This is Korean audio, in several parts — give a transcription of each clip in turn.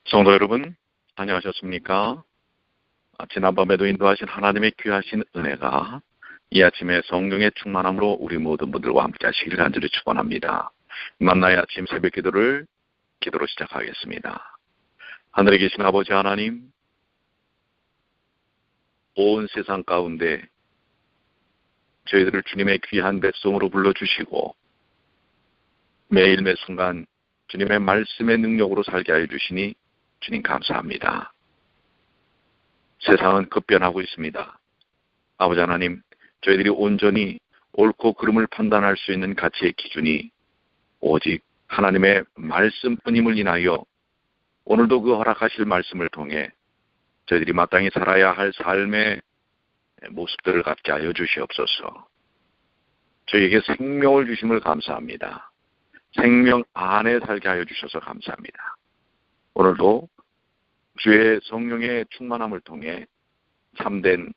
성도 여러분, 안녕하셨습니까? 지난밤에도 인도하신 하나님의 귀하신 은혜가 이 아침에 성령의 충만함으로 우리 모든 분들과 함께 하시기를 간절히 축원합니다. 만나의 아침 새벽 기도로 시작하겠습니다. 하늘에 계신 아버지 하나님, 온 세상 가운데 저희들을 주님의 귀한 백성으로 불러주시고 매일 매 순간 주님의 말씀의 능력으로 살게 하여 주시니 주님 감사합니다. 세상은 급변하고 있습니다. 아버지 하나님, 저희들이 온전히 옳고 그름을 판단할 수 있는 가치의 기준이 오직 하나님의 말씀뿐임을 인하여 오늘도 그 허락하실 말씀을 통해 저희들이 마땅히 살아야 할 삶의 모습들을 갖게 하여 주시옵소서. 저희에게 생명을 주심을 감사합니다. 생명 안에 살게 하여 주셔서 감사합니다. 오늘도 주의 성령의 충만함을 통해 참된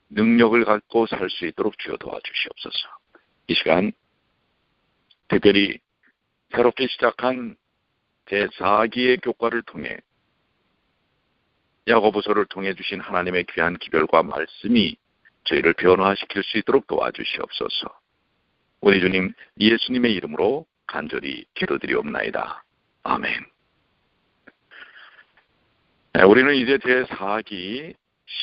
능력을 갖고 살 수 있도록 주여 도와주시옵소서. 이 시간 특별히 새롭게 시작한 제4기의 교과를 통해 야고보서를 통해 주신 하나님의 귀한 기별과 말씀이 저희를 변화시킬 수 있도록 도와주시옵소서. 우리 주님 예수님의 이름으로 간절히 기도드리옵나이다. 아멘. 우리는 이제 제4기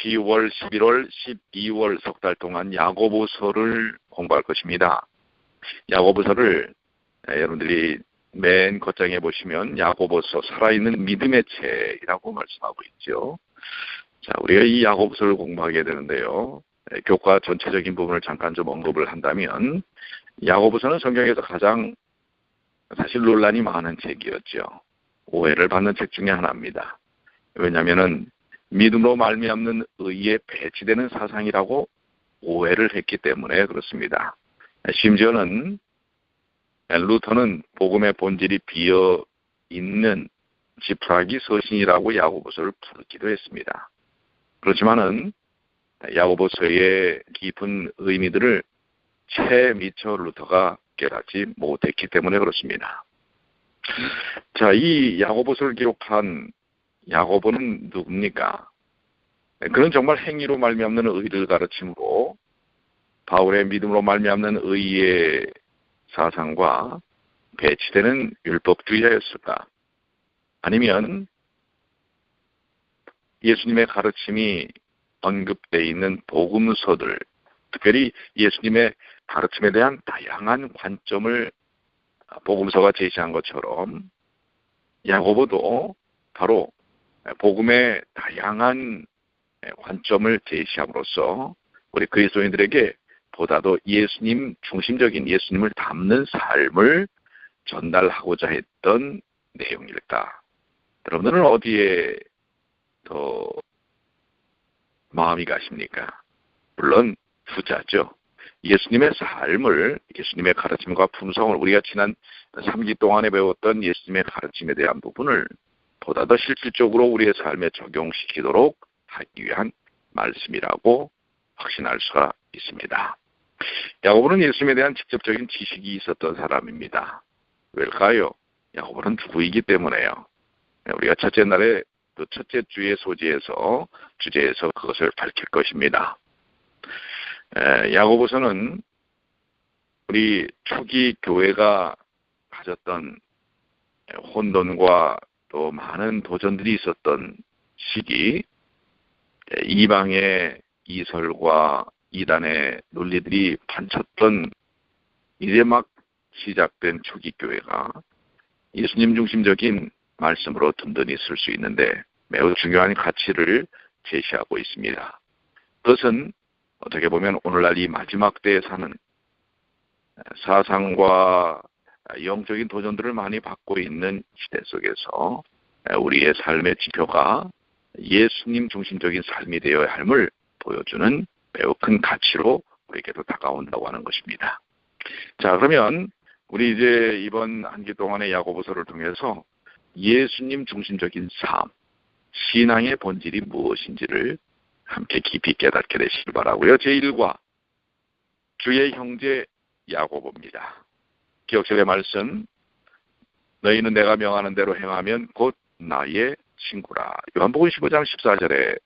10월, 11월, 12월 석 달 동안 야고보서를 공부할 것입니다. 야고보서를 여러분들이 맨 겉장에 보시면 야고보서 살아있는 믿음의 책이라고 말씀하고 있죠. 자, 우리가 이 야고보서를 공부하게 되는데요. 교과 전체적인 부분을 잠깐 좀 언급을 한다면 야고보서는 성경에서 가장 사실 논란이 많은 책이었죠. 오해를 받는 책 중에 하나입니다. 왜냐하면 믿음으로 말미암는 의에 배치되는 사상이라고 오해를 했기 때문에 그렇습니다. 심지어는 루터는 복음의 본질이 비어있는 지푸라기 서신이라고 야고보서를 부르기도 했습니다. 그렇지만은 야고보서의 깊은 의미들을 채 미처 루터가 깨닫지 못했기 때문에 그렇습니다. 자, 이 야고보서를 기록한 야고보는 누굽니까? 그는 정말 행위로 말미암는 의를 가르침으로 바울의 믿음으로 말미암는 의의 사상과 배치되는 율법주의자였을까? 아니면 예수님의 가르침이 언급되어 있는 복음서들, 특별히 예수님의 가르침에 대한 다양한 관점을 복음서가 제시한 것처럼 야고보도 바로 복음의 다양한 관점을 제시함으로써 우리 그리스도인들에게 보다도 예수님 중심적인 예수님을 담는 삶을 전달하고자 했던 내용일까? 여러분들은 어디에 더 마음이 가십니까? 물론 후자죠. 예수님의 삶을, 예수님의 가르침과 품성을 우리가 지난 3기 동안에 배웠던 예수님의 가르침에 대한 부분을 보다 더 실질적으로 우리의 삶에 적용시키도록 하기 위한 말씀이라고 확신할 수가 있습니다. 야고보는 예수님에 대한 직접적인 지식이 있었던 사람입니다. 왜일까요? 야고보는 누구이기 때문에요. 우리가 첫째 날에 그 첫째 주의 주제에서 그것을 밝힐 것입니다. 야고보서는 우리 초기 교회가 가졌던 혼돈과 또 많은 도전들이 있었던 시기, 이방의 이설과 이단의 논리들이 판쳤던 이제 막 시작된 초기 교회가 예수님 중심적인 말씀으로 든든히 쓸 수 있는데 매우 중요한 가치를 제시하고 있습니다. 그것은 어떻게 보면 오늘날 이 마지막 때에 사는 사상과 영적인 도전들을 많이 받고 있는 시대 속에서 우리의 삶의 지표가 예수님 중심적인 삶이 되어야 함을 보여주는 매우 큰 가치로 우리에게도 다가온다고 하는 것입니다. 자, 그러면 우리 이제 이번 한 기 동안의 야고보서를 통해서 예수님 중심적인 삶, 신앙의 본질이 무엇인지를 함께 깊이 깨닫게 되시길 바라고요. 제1과 주의 형제 야고보입니다. 기억절의 말씀 너희는 내가 명하는 대로 행하면 곧 나의 친구라. 요한복음 15장 14절의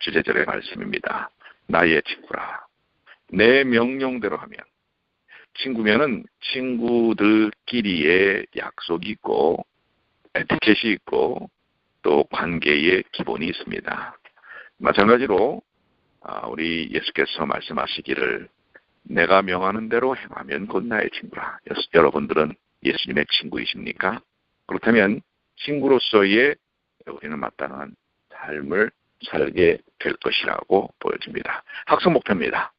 주제절의 말씀입니다. 나의 친구라. 내 명령대로 하면. 친구면은 친구들끼리의 약속이 있고 에티켓이 있고 또 관계의 기본이 있습니다. 마찬가지로 우리 예수께서 말씀하시기를 내가 명하는 대로 행하면 곧 나의 친구라. 여러분들은 예수님의 친구이십니까? 그렇다면 친구로서의 우리는 마땅한 삶을 살게 될 것이라고 보여집니다. 학습 목표입니다.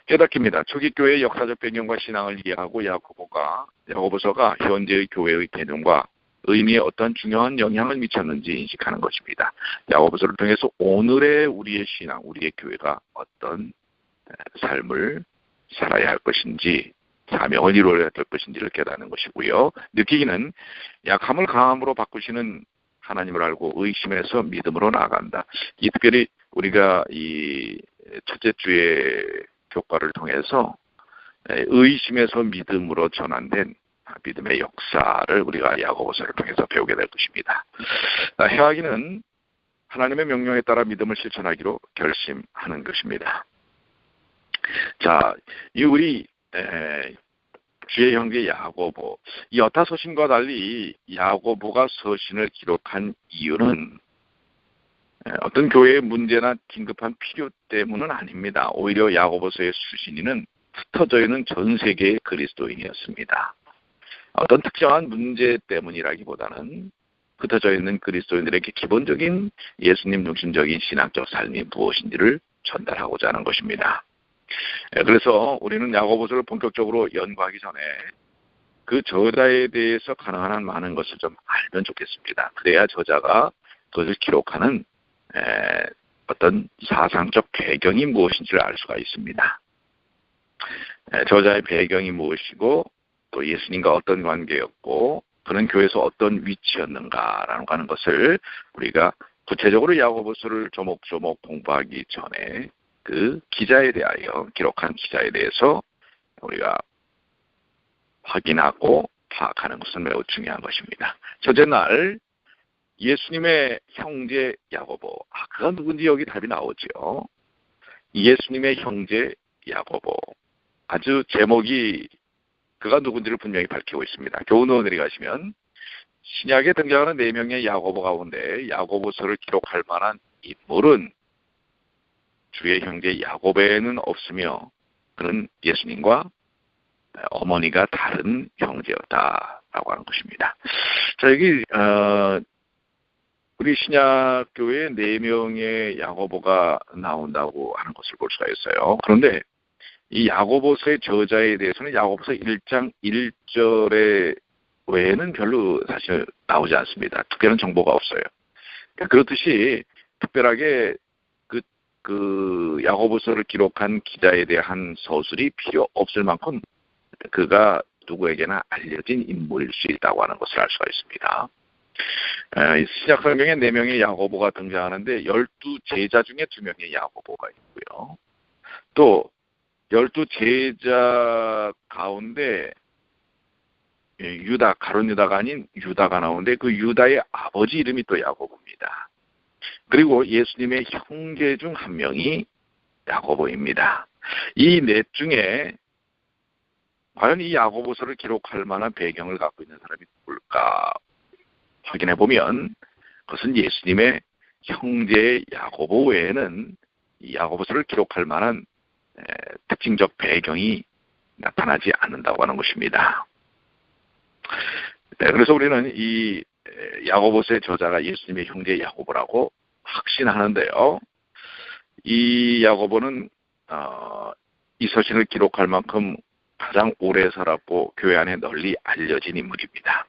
깨닫기입니다. 초기 교회의 역사적 배경과 신앙을 이해하고 야고보서가 현재의 교회의 개념과 의미에 어떤 중요한 영향을 미쳤는지 인식하는 것입니다. 야고보서를 통해서 오늘의 우리의 신앙, 우리의 교회가 어떤 삶을 살아야 할 것인지, 사명을 이루어야 될 것인지를 깨닫는 것이고요. 느끼기는 약함을 강함으로 바꾸시는 하나님을 알고 의심에서 믿음으로 나아간다. 이 특별히 우리가 이 첫째 주의 교과를 통해서 의심에서 믿음으로 전환된 믿음의 역사를 우리가 야고보서를 통해서 배우게 될 것입니다. 행하기는 하나님의 명령에 따라 믿음을 실천하기로 결심하는 것입니다. 자, 이 우리 주의 형제 야고보, 이 여타 서신과 달리 야고보가 서신을 기록한 이유는 어떤 교회의 문제나 긴급한 필요 때문은 아닙니다. 오히려 야고보서의 수신인은 흩어져 있는 전 세계의 그리스도인이었습니다. 어떤 특정한 문제 때문이라기보다는 흩어져 있는 그리스도인들에게 기본적인 예수님 중심적인 신앙적 삶이 무엇인지를 전달하고자 하는 것입니다. 그래서 우리는 야고보서를 본격적으로 연구하기 전에 그 저자에 대해서 가능한 한 많은 것을 좀 알면 좋겠습니다. 그래야 저자가 그것을 기록하는 어떤 사상적 배경이 무엇인지를 알 수가 있습니다. 저자의 배경이 무엇이고 또 예수님과 어떤 관계였고 그는 교회에서 어떤 위치였는가라는 하는 것을 우리가 구체적으로 야고보서를 조목조목 공부하기 전에 그 기자에 대하여 기록한 기자에 대해서 우리가 확인하고 파악하는 것은 매우 중요한 것입니다. 첫째 날 예수님의 형제 야고보, 그가 누군지 여기 답이 나오죠. 예수님의 형제 야고보, 아주 제목이 그가 누군지를 분명히 밝히고 있습니다. 교훈으로 내려가시면 신약에 등장하는 4명의 야고보 가운데 야고보서를 기록할 만한 인물은 주의 형제 야고보에는 없으며 그는 예수님과 어머니가 다른 형제였다라고 하는 것입니다. 자, 여기 우리 신약교회에 4명의 야고보가 나온다고 하는 것을 볼 수가 있어요. 그런데 이 야고보서의 저자에 대해서는 야고보서 1장 1절에 외에는 별로 사실 나오지 않습니다. 특별한 정보가 없어요. 그렇듯이 특별하게 그 야고보서를 기록한 기자에 대한 서술이 필요 없을 만큼 그가 누구에게나 알려진 인물일 수 있다고 하는 것을 알 수가 있습니다. 신약 성경에 4명의 야고보가 등장하는데 12제자 중에 2명의 야고보가 있고요. 또 12제자 가운데 유다, 가룟 유다가 아닌 유다가 나오는데 그 유다의 아버지 이름이 또 야고보입니다. 그리고 예수님의 형제 중 한 명이 야고보입니다. 이 넷 중에 과연 이 야고보서를 기록할 만한 배경을 갖고 있는 사람이 누굴까 확인해 보면 그것은 예수님의 형제 야고보 외에는 이 야고보서를 기록할 만한 특징적 배경이 나타나지 않는다고 하는 것입니다. 그래서 우리는 이 야고보서의 저자가 예수님의 형제 야고보라고 확신하는데요. 이 야고보는 이 서신을 기록할 만큼 가장 오래 살았고 교회 안에 널리 알려진 인물입니다.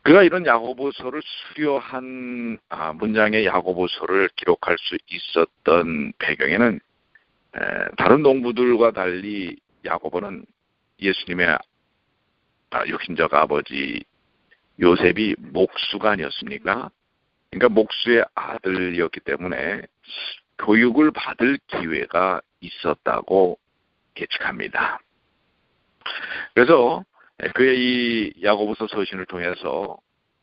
그가 이런 야고보서를 수료한 문장의 야고보서를 기록할 수 있었던 배경에는 다른 농부들과 달리 야고보는 예수님의 육신적 아버지 요셉이 목수가 아니었습니까? 그러니까 목수의 아들이었기 때문에 교육을 받을 기회가 있었다고 예측합니다. 그래서 그의 이 야고보서 서신을 통해서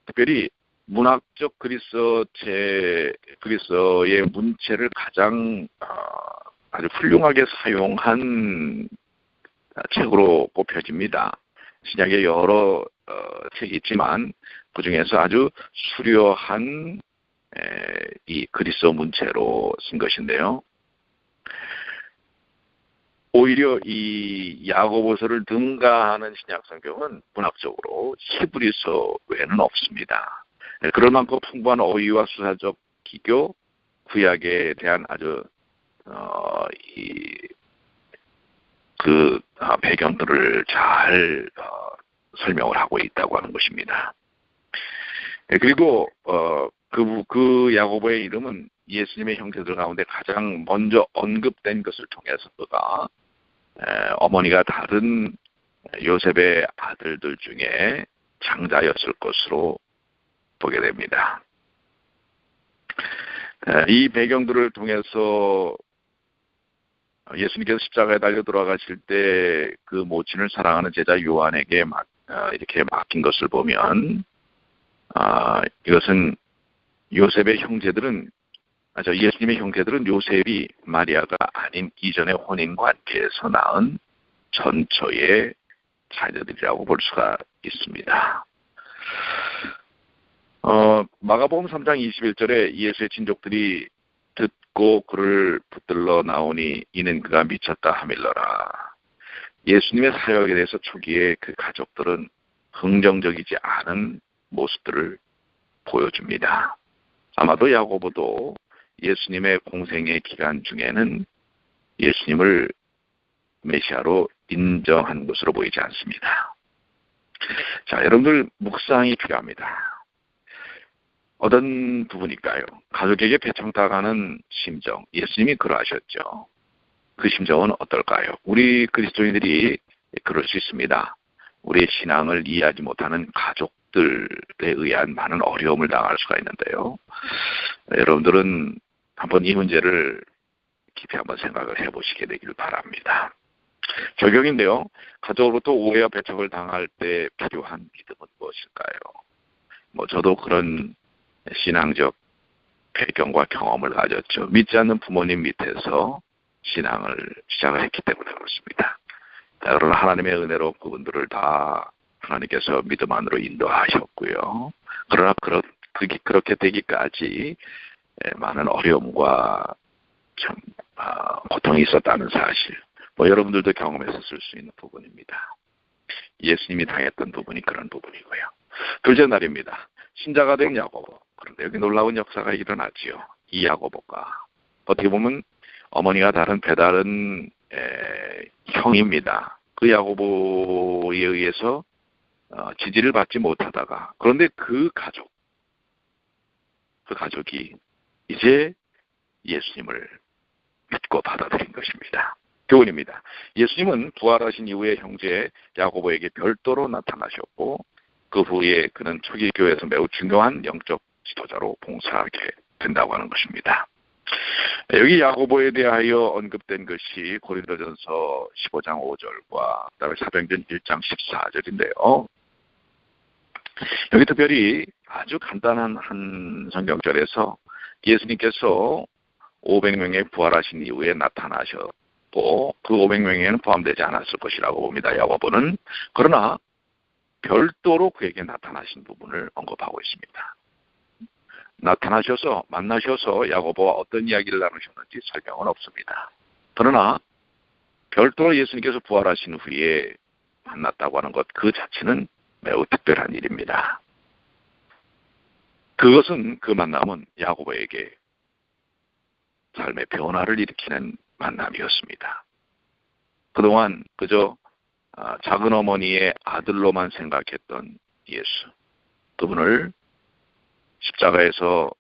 특별히 문학적 그리스어의 문체를 가장 아주 훌륭하게 사용한 책으로 꼽혀집니다. 신약에 여러 책이 있지만 그 중에서 아주 수려한 이 그리스어 문체로 쓴 것인데요. 오히려 이 야고보서를 능가하는 신약 성경은 문학적으로 히브리서 외에는 없습니다. 그럴 만큼 풍부한 어휘와 수사적 기교, 구약에 대한 아주 배경들을 잘 설명을 하고 있다고 하는 것입니다. 그리고 그 야고보의 이름은 예수님의 형제들 가운데 가장 먼저 언급된 것을 통해서 그가 어머니가 다른 요셉의 아들들 중에 장자였을 것으로 보게 됩니다. 이 배경들을 통해서 예수님께서 십자가에 달려 돌아가실 때 그 모친을 사랑하는 제자 요한에게 이렇게 맡긴 것을 보면 이것은 요셉의 형제들은 예수님의 형제들은 요셉이 마리아가 아닌 이전의 혼인 관계에서 낳은 전처의 자녀들이라고 볼 수가 있습니다. 마가복음 3장 21절에 예수의 친족들이 듣고 그를 붙들러 나오니 이는 그가 미쳤다 하밀러라. 예수님의 사역에 대해서 초기에 그 가족들은 긍정적이지 않은 모습들을 보여줍니다. 아마도 야고보도 예수님의 공생의 기간 중에는 예수님을 메시아로 인정한 것으로 보이지 않습니다. 자, 여러분들 묵상이 필요합니다. 어떤 부분일까요? 가족에게 배청당하는 심정, 예수님이 그러하셨죠. 그 심정은 어떨까요? 우리 그리스도인들이 그럴 수 있습니다. 우리의 신앙을 이해하지 못하는 가족들에 의한 많은 어려움을 당할 수가 있는데요. 여러분들은 한번 이 문제를 깊이 한번 생각을 해보시게 되길 바랍니다. 적용인데요. 가족으로부터 오해와 배척을 당할 때 필요한 믿음은 무엇일까요? 저도 그런 신앙적 배경과 경험을 가졌죠. 믿지 않는 부모님 밑에서 신앙을 시작을 했기 때문에 그렇습니다. 그러나 하나님의 은혜로 그분들을 다 하나님께서 믿음 안으로 인도하셨고요. 그러나 그렇게 되기까지 많은 어려움과 참 고통이 있었다는 사실, 여러분들도 경험했었을 수 있는 부분입니다. 예수님이 당했던 부분이 그런 부분이고요. 둘째 날입니다. 신자가 된 야고보. 그런데 여기 놀라운 역사가 일어나지요. 이 야고보가 어떻게 보면 어머니가 다른 배다른 형입니다. 그 야고보에 의해서 지지를 받지 못하다가, 그런데 그 가족이 이제 예수님을 믿고 받아들인 것입니다. 교훈입니다. 예수님은 부활하신 이후에 형제 야고보에게 별도로 나타나셨고 그 후에 그는 초기 교회에서 매우 중요한 영적 지도자로 봉사하게 된다고 하는 것입니다. 여기 야고보에 대하여 언급된 것이 고린도전서 15장 5절과 그다음에 사도행전 1장 14절인데요. 여기 특별히 아주 간단한 한 성경절에서 예수님께서 500명의 부활하신 이후에 나타나셨고 그 500명에는 포함되지 않았을 것이라고 봅니다. 야고보는. 그러나 별도로 그에게 나타나신 부분을 언급하고 있습니다. 만나셔서 야고보와 어떤 이야기를 나누셨는지 설명은 없습니다. 그러나 별도로 예수님께서 부활하신 후에 만났다고 하는 것 그 자체는 매우 특별한 일입니다. 그 만남은 야고보에게 삶의 변화를 일으키는 만남이었습니다. 그동안 그저 작은 어머니의 아들로만 생각했던 예수, 그분을 십자가에서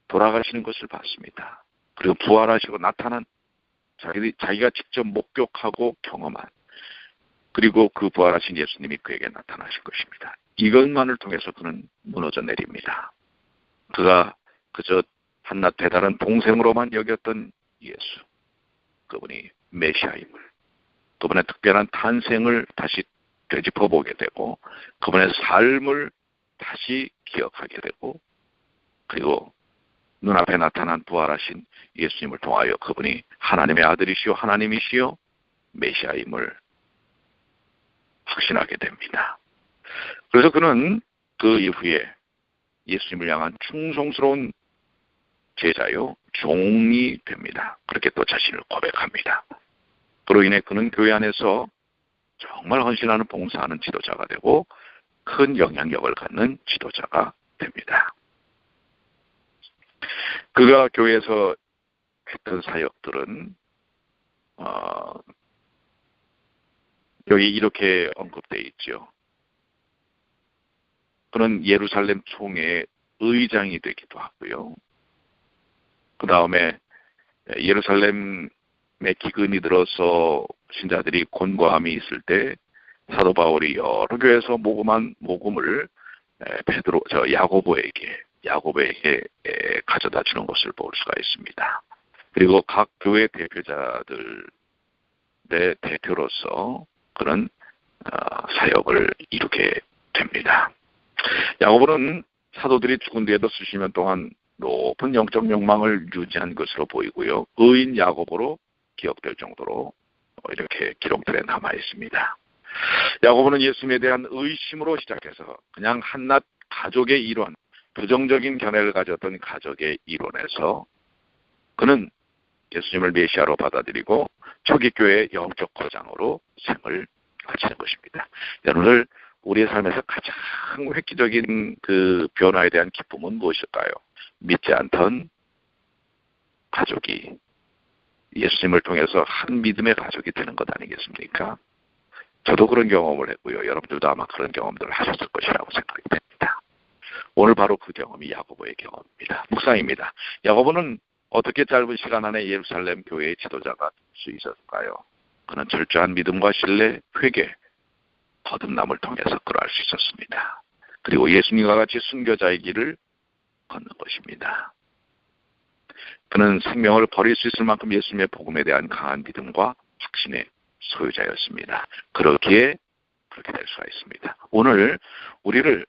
돌아가시는 것을 봤습니다. 그리고 부활하시고 나타난 자기가 직접 목격하고 경험한, 그리고 그 부활하신 예수님이 그에게 나타나신 것입니다. 이것만을 통해서 그는 무너져 내립니다. 그가 그저 한낱 배다른 동생으로만 여겼던 예수, 그분이 메시아임을, 그분의 특별한 탄생을 다시 되짚어보게 되고 그분의 삶을 다시 기억하게 되고 그리고 눈앞에 나타난 부활하신 예수님을 통하여 그분이 하나님의 아들이시오 하나님이시오 메시아임을 확신하게 됩니다. 그래서 그는 그 이후에 예수님을 향한 충성스러운 제자요 종이 됩니다. 그렇게 또 자신을 고백합니다. 그로 인해 그는 교회 안에서 정말 헌신하는 봉사하는 지도자가 되고 큰 영향력을 갖는 지도자가 됩니다. 그가 교회에서 했던 사역들은 여기 이렇게 언급되어 있죠. 그는 예루살렘 총회의 의장이 되기도 하고요. 그 다음에 예루살렘에 기근이 들어서 신자들이 곤고함이 있을 때 사도 바울이 여러 교회에서 모금한 모금을 야고보에게 가져다 주는 것을 볼 수가 있습니다. 그리고 각 교회 대표자들의 대표로서 그런 사역을 이루게 됩니다. 야고보는 사도들이 죽은 뒤에도 수십 년 동안 높은 영적 욕망을 유지한 것으로 보이고요. 의인 야고보로 기억될 정도로 이렇게 기록들에 남아 있습니다. 야고보는 예수님에 대한 의심으로 시작해서 그냥 한낱 가족의 일원, 부정적인 견해를 가졌던 가족의 일원에서 그는 예수님을 메시아로 받아들이고 초기 교회의 영적 거장으로 생을 바치는 것입니다. 여러분들 우리의 삶에서 가장 획기적인 그 변화에 대한 기쁨은 무엇일까요? 믿지 않던 가족이 예수님을 통해서 한 믿음의 가족이 되는 것 아니겠습니까? 저도 그런 경험을 했고요. 여러분들도 아마 그런 경험들을 하셨을 것이라고 생각이 됩니다. 오늘 바로 그 경험이 야고보의 경험입니다. 묵상입니다. 야고보는 어떻게 짧은 시간 안에 예루살렘 교회의 지도자가 될 수 있었을까요? 그는 철저한 믿음과 신뢰, 회개, 거듭남을 통해서 그러할 수 있었습니다. 그리고 예수님과 같이 순교자의 길을 걷는 것입니다. 그는 생명을 버릴 수 있을 만큼 예수님의 복음에 대한 강한 믿음과 확신의 소유자였습니다. 그렇기에 그렇게 될 수가 있습니다. 오늘 우리를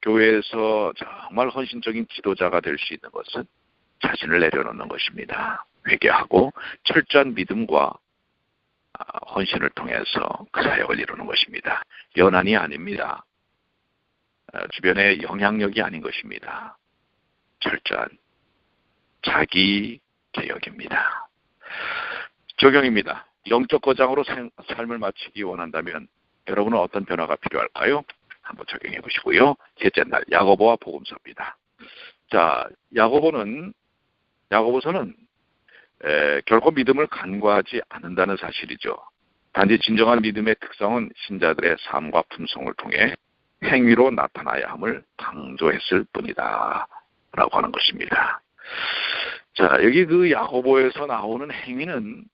교회에서 정말 헌신적인 지도자가 될 수 있는 것은 자신을 내려놓는 것입니다. 회개하고 철저한 믿음과 헌신을 통해서 그 사역을 이루는 것입니다. 연한이 아닙니다. 주변의 영향력이 아닌 것입니다. 철저한 자기 개혁입니다. 적용입니다. 영적 거장으로 삶을 마치기 원한다면 여러분은 어떤 변화가 필요할까요? 한번 적용해 보시고요. 셋째 날 야고보와 복음서입니다. 자, 야고보서는 결코 믿음을 간과하지 않는다는 사실이죠. 단지 진정한 믿음의 특성은 신자들의 삶과 품성을 통해 행위로 나타나야 함을 강조했을 뿐이다 라고 하는 것입니다. 자, 여기 그 야고보에서 나오는 행위는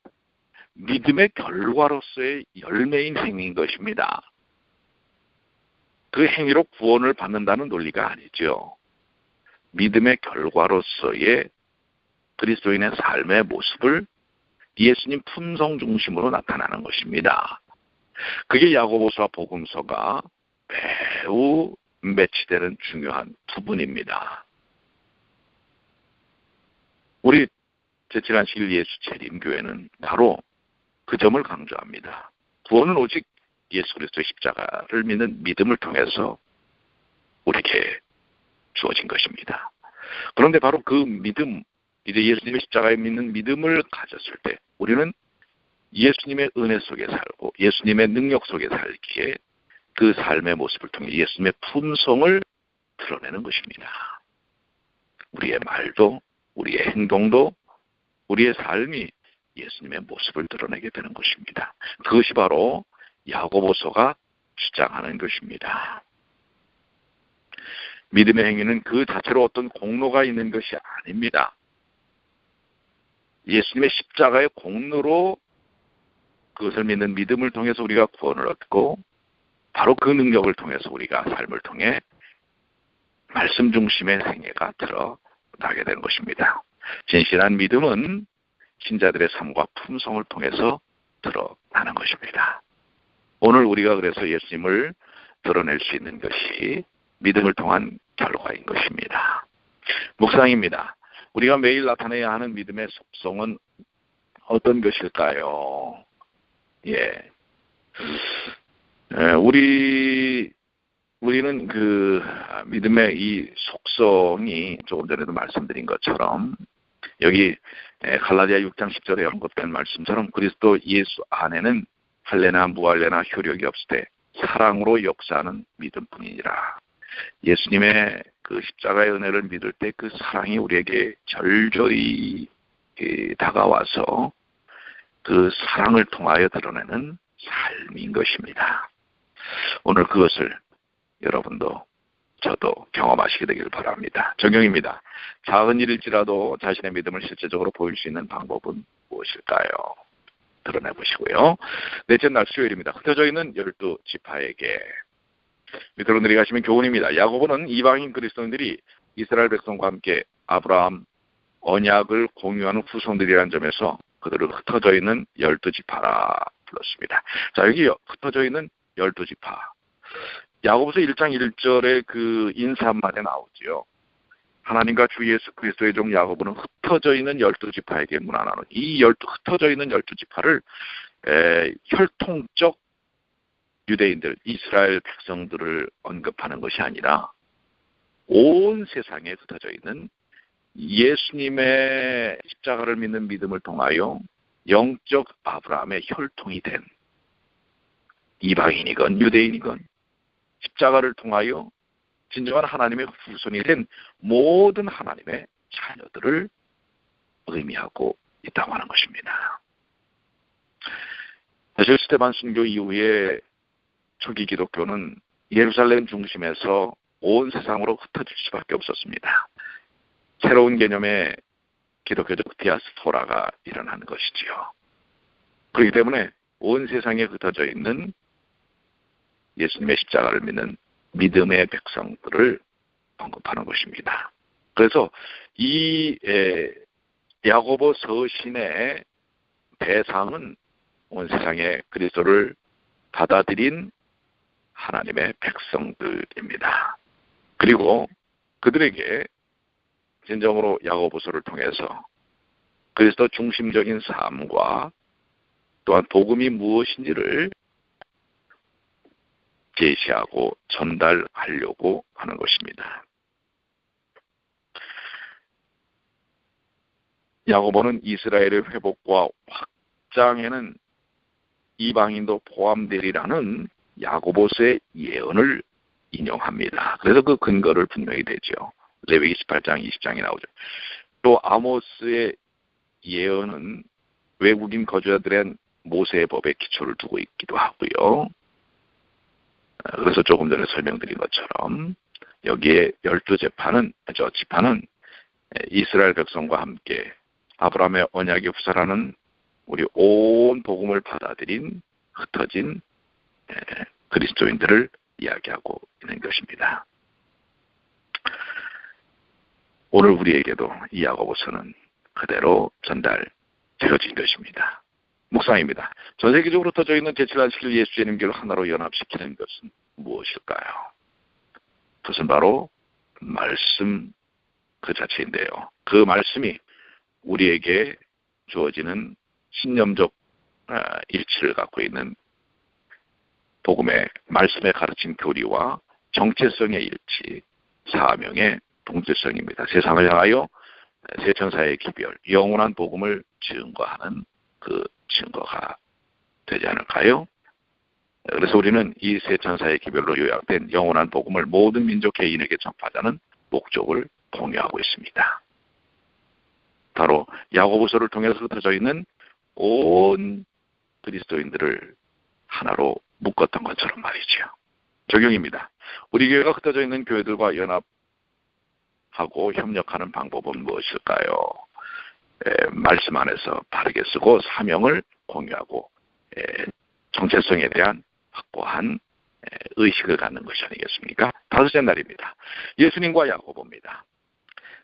믿음의 결과로서의 열매인 행위인 것입니다. 그 행위로 구원을 받는다는 논리가 아니죠. 믿음의 결과로서의 그리스도인의 삶의 모습을 예수님 품성 중심으로 나타나는 것입니다. 그게 야고보서와 복음서가 매우 매치되는 중요한 부분입니다. 우리 제7안식일 예수 재림교회는 바로 그 점을 강조합니다. 구원은 오직 예수 그리스도의 십자가를 믿는 믿음을 통해서 우리에게 주어진 것입니다. 그런데 바로 그 믿음, 이제 예수님의 십자가에 믿는 믿음을 가졌을 때 우리는 예수님의 은혜 속에 살고 예수님의 능력 속에 살기에 그 삶의 모습을 통해 예수님의 품성을 드러내는 것입니다. 우리의 말도 우리의 행동도 우리의 삶이 예수님의 모습을 드러내게 되는 것입니다. 그것이 바로 야고보서가 주장하는 것입니다. 믿음의 행위는 그 자체로 어떤 공로가 있는 것이 아닙니다. 예수님의 십자가의 공로로 그것을 믿는 믿음을 통해서 우리가 구원을 얻고 바로 그 능력을 통해서 우리가 삶을 통해 말씀 중심의 생애가 드러나게 되는 것입니다. 진실한 믿음은 신자들의 삶과 품성을 통해서 드러나는 것입니다. 오늘 우리가 그래서 예수님을 드러낼 수 있는 것이 믿음을 통한 결과인 것입니다. 묵상입니다. 우리가 매일 나타내야 하는 믿음의 속성은 어떤 것일까요? 우리는 그 믿음의 이 속성이 조금 전에도 말씀드린 것처럼 여기 갈라디아 6장 10절에 언급된 말씀처럼 그리스도 예수 안에는 할례나 무할례나 효력이 없을 때 사랑으로 역사하는 믿음뿐이니라. 예수님의 그 십자가의 은혜를 믿을 때 그 사랑이 우리에게 절절히 다가와서 그 사랑을 통하여 드러내는 삶인 것입니다. 오늘 그것을 여러분도 저도 경험하시게 되길 바랍니다. 적용입니다. 작은 일일지라도 자신의 믿음을 실제적으로 보일 수 있는 방법은 무엇일까요? 드러내보시고요. 넷째 날 수요일입니다. 흩어져 있는 12지파에게 밑으로 내려가시면 교훈입니다. 야고보는 이방인 그리스도인들이 이스라엘 백성과 함께 아브라함 언약을 공유하는 후손들이라는 점에서 그들을 흩어져 있는 12지파라 불렀습니다. 자, 여기 흩어져 있는 12지파. 야고보서 1장 1절에 그 인사 한마디에 나오지요. 하나님과 주 예수 그리스도의 종 야고보는 흩어져 있는 12지파에게 문안하노니 이 흩어져 있는 12지파를 혈통적 유대인들, 이스라엘 백성들을 언급하는 것이 아니라 온 세상에 흩어져 있는 예수님의 십자가를 믿는 믿음을 통하여 영적 아브라함의 혈통이 된 이방인이건 유대인이건 십자가를 통하여 진정한 하나님의 후손이 된 모든 하나님의 자녀들을 의미하고 있다고 하는 것입니다. 사실 스테반 순교 이후에 초기 기독교는 예루살렘 중심에서 온 세상으로 흩어질 수밖에 없었습니다. 새로운 개념의 기독교적 디아스포라가 일어나는 것이지요. 그렇기 때문에 온 세상에 흩어져 있는 예수님의 십자가를 믿는 믿음의 백성들을 언급하는 것입니다. 그래서 이 야고보 서신의 대상은 온 세상에 그리스도를 받아들인 하나님의 백성들입니다. 그리고 그들에게 진정으로 야고보서를 통해서 그리스도 중심적인 삶과 또한 복음이 무엇인지를 제시하고 전달하려고 하는 것입니다. 야고보는 이스라엘의 회복과 확장에는 이방인도 포함되리라는 야고보서의 예언을 인용합니다. 그래서 그 근거를 분명히 대죠. 레위기 18장 20장이 나오죠. 또 아모스의 예언은 외국인 거주자들의 모세의 법에 기초를 두고 있기도 하고요. 그래서 조금 전에 설명드린 것처럼 여기에 12지파는 이스라엘 백성과 함께 아브라함의 언약의 후사라는 우리 온 복음을 받아들인 흩어진 그리스도인들을 이야기하고 있는 것입니다. 오늘 우리에게도 이 야고보서는 그대로 전달되어진 것입니다. 묵상입니다. 전 세계적으로 흩어져 있는 제7안식일 예수 재림교를 하나로 연합시키는 것은 무엇일까요? 그것은 바로 말씀 그 자체인데요. 그 말씀이 우리에게 주어지는 신념적 일치를 갖고 있는 복음의 말씀에 가르친 교리와 정체성의 일치, 사명의 동질성입니다. 세상을 향하여 세 천사의 기별, 영원한 복음을 증거하는 그 증거가 되지 않을까요? 그래서 우리는 이 세 천사의 기별로 요약된 영원한 복음을 모든 민족 개인에게 전파하자는 목적을 공유하고 있습니다. 바로 야고보서를 통해서 흩어져 있는 온 그리스도인들을 하나로 묶었던 것처럼 말이죠. 적용입니다. 우리 교회가 흩어져 있는 교회들과 연합하고 협력하는 방법은 무엇일까요? 말씀 안에서 바르게 쓰고 사명을 공유하고 정체성에 대한 확고한 의식을 갖는 것이 아니겠습니까? 다섯째 날입니다. 예수님과 야고보입니다.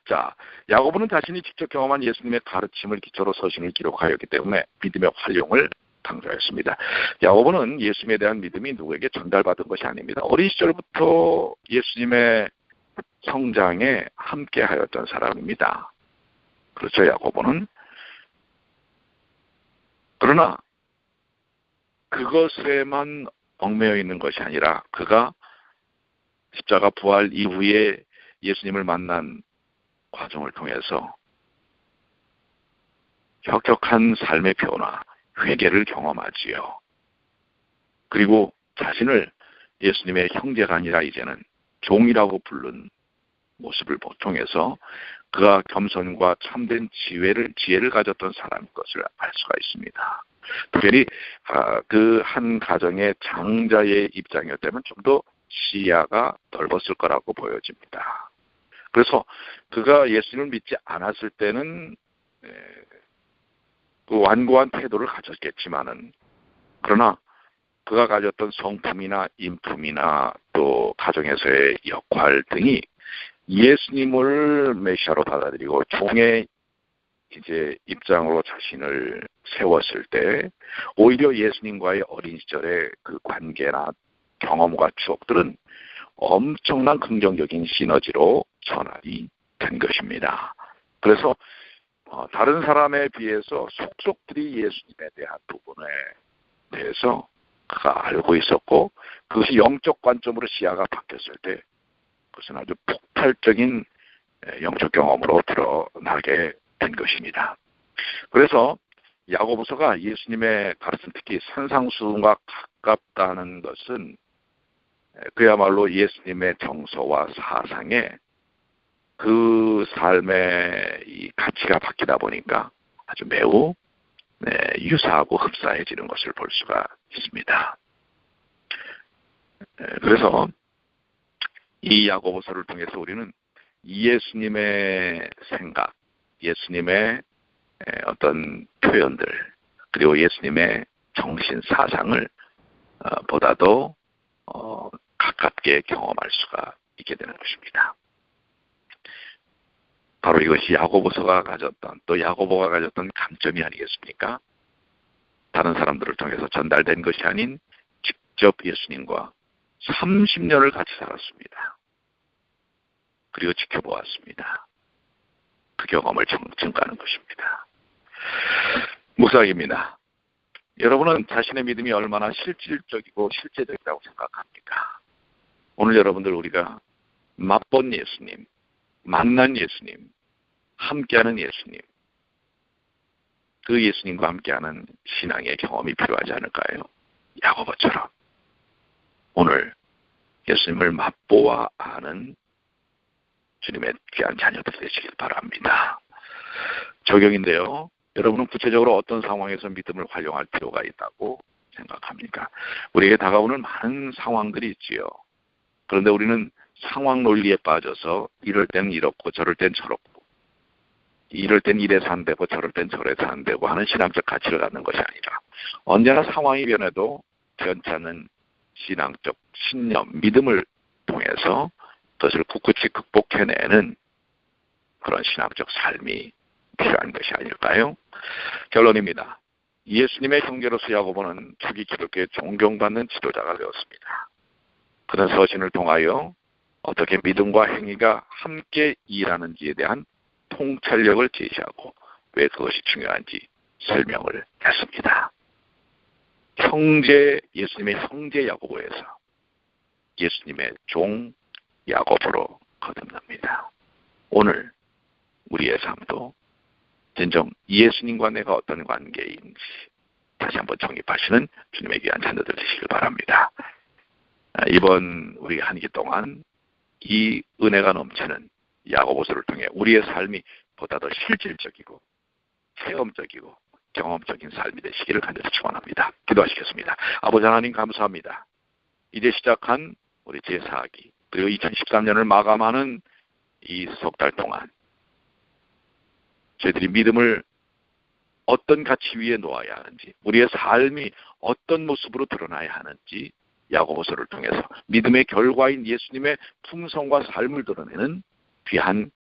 자, 야고보는 자신이 직접 경험한 예수님의 가르침을 기초로 서신을 기록하였기 때문에 믿음의 활용을 강조했습니다. 야고보는 예수님에 대한 믿음이 누구에게 전달받은 것이 아닙니다. 어린 시절부터 예수님의 성장에 함께하였던 사람입니다. 그렇죠, 야고보는. 그러나 그것에만 얽매여 있는 것이 아니라 그가 십자가 부활 이후에 예수님을 만난 과정을 통해서 혁혁한 삶의 변화, 회개를 경험하지요. 그리고 자신을 예수님의 형제가 아니라 이제는 종이라고 부른 모습을 통해서 그가 겸손과 참된 지혜를 가졌던 사람인 것을 알 수가 있습니다. 특별히 그 한 가정의 장자의 입장이었다면 좀 더 시야가 넓었을 거라고 보여집니다. 그래서 그가 예수님을 믿지 않았을 때는 그 완고한 태도를 가졌겠지만은, 그러나 그가 가졌던 성품이나 인품이나 또 가정에서의 역할 등이 예수님을 메시아로 받아들이고 종의 이제 입장으로 자신을 세웠을 때 오히려 예수님과의 어린 시절의 그 관계나 경험과 추억들은 엄청난 긍정적인 시너지로 전환이 된 것입니다. 그래서 다른 사람에 비해서 속속들이 예수님에 대한 부분에 대해서 그가 알고 있었고, 그것이 영적 관점으로 시야가 바뀌었을 때 그것은 아주 폭발적인 영적 경험으로 드러나게 된 것입니다. 그래서 야고보서가 예수님의 가르침, 특히 산상수훈과 가깝다는 것은 그야말로 예수님의 정서와 사상에 그 삶의 이 가치가 바뀌다 보니까 아주 매우 유사하고 흡사해지는 것을 볼 수가 있습니다. 그래서 이 야고보서를 통해서 우리는 예수님의 생각, 예수님의 어떤 표현들, 그리고 예수님의 정신 사상을 보다도 가깝게 경험할 수가 있게 되는 것입니다. 바로 이것이 야고보서가 가졌던, 또 야고보가 가졌던 감점이 아니겠습니까? 다른 사람들을 통해서 전달된 것이 아닌 직접 예수님과 30년을 같이 살았습니다. 그리고 지켜보았습니다. 그 경험을 증가하는 것입니다. 묵상입니다. 여러분은 자신의 믿음이 얼마나 실질적이고 실제적이라고 생각합니까? 오늘 여러분들 우리가 맛본 예수님, 만난 예수님, 함께하는 예수님, 그 예수님과 함께하는 신앙의 경험이 필요하지 않을까요? 야고보처럼 오늘 예수님을 맛보아 아는 주님의 귀한 자녀들이 되시길 바랍니다. 적용인데요. 여러분은 구체적으로 어떤 상황에서 믿음을 활용할 필요가 있다고 생각합니까? 우리에게 다가오는 많은 상황들이 있지요. 그런데 우리는 상황 논리에 빠져서 이럴 땐 이렇고 저럴 땐 저렇고, 이럴 땐 이래서 안 되고 저럴 땐 저래서 안 되고 하는 신앙적 가치를 갖는 것이 아니라 언제나 상황이 변해도 변찮은 신앙적 신념, 믿음을 통해서 그것을 굳굳이 극복해내는 그런 신앙적 삶이 필요한 것이 아닐까요? 결론입니다. 예수님의 형제로서 야고보는 초기 기독교에 존경받는 지도자가 되었습니다. 그는 서신을 통하여 어떻게 믿음과 행위가 함께 일하는지에 대한 통찰력을 제시하고 왜 그것이 중요한지 설명을 했습니다. 예수님의 형제 야고보에서 예수님의 종 야고보로 거듭납니다. 오늘 우리의 삶도 진정 예수님과 내가 어떤 관계인지 다시 한번 정립하시는 주님의 귀한 자녀들 되시길 바랍니다. 이번 우리 한 기 동안 이 은혜가 넘치는 야고보서를 통해 우리의 삶이 보다 더 실질적이고 체험적이고 경험적인 삶이 되시기를 간절히 축원합니다. 기도하시겠습니다. 아버지 하나님 감사합니다. 이제 시작한 우리 제4기 그리고 2013년을 마감하는 이 석 달 동안 저희들이 믿음을 어떤 가치 위에 놓아야 하는지, 우리의 삶이 어떤 모습으로 드러나야 하는지 야고보서를 통해서 믿음의 결과인 예수님의 품성과 삶을 드러내는 귀한